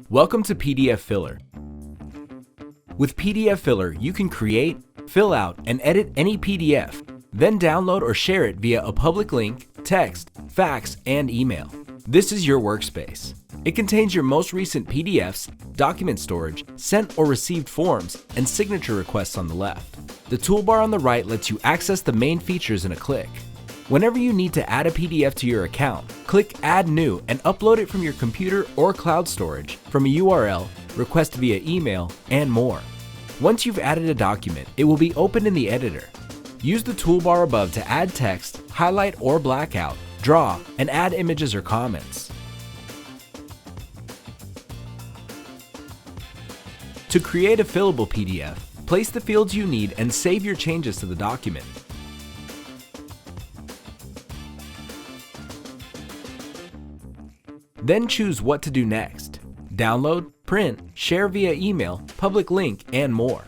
Welcome to pdfFiller. With pdfFiller, you can create, fill out, and edit any PDF, then download or share it via a public link, text, fax, and email. This is your workspace. It contains your most recent PDFs, document storage, sent or received forms, and signature requests on the left. The toolbar on the right lets you access the main features in a click. Whenever you need to add a PDF to your account, click Add New and upload it from your computer or cloud storage, from a URL, request via email, and more. Once you've added a document, it will be opened in the editor. Use the toolbar above to add text, highlight or blackout, draw, and add images or comments. To create a fillable PDF, place the fields you need and save your changes to the document. Then choose what to do next. Download, print, share via email, public link, and more.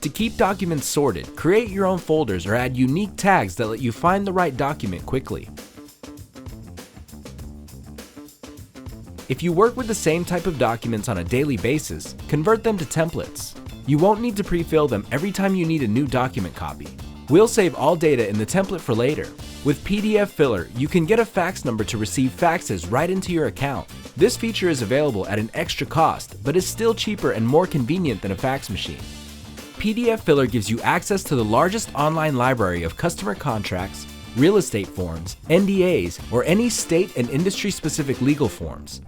To keep documents sorted, create your own folders or add unique tags that let you find the right document quickly. If you work with the same type of documents on a daily basis, convert them to templates. You won't need to pre-fill them every time you need a new document copy. We'll save all data in the template for later. With pdfFiller, you can get a fax number to receive faxes right into your account. This feature is available at an extra cost, but is still cheaper and more convenient than a fax machine. pdfFiller gives you access to the largest online library of customer contracts, real estate forms, NDAs, or any state and industry-specific legal forms.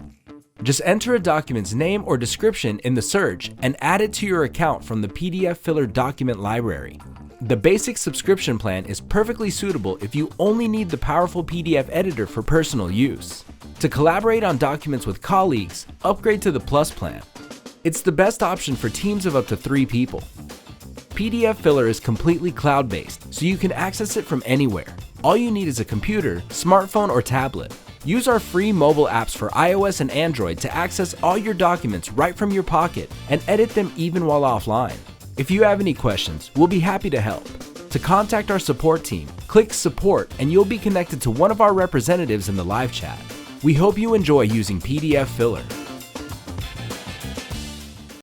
Just enter a document's name or description in the search and add it to your account from the pdfFiller document library. The basic subscription plan is perfectly suitable if you only need the powerful PDF editor for personal use. To collaborate on documents with colleagues, upgrade to the Plus plan. It's the best option for teams of up to 3 people. pdfFiller is completely cloud-based, so you can access it from anywhere. All you need is a computer, smartphone, or tablet. Use our free mobile apps for iOS and Android to access all your documents right from your pocket and edit them even while offline. If you have any questions, we'll be happy to help. To contact our support team, click Support and you'll be connected to one of our representatives in the live chat. We hope you enjoy using pdfFiller.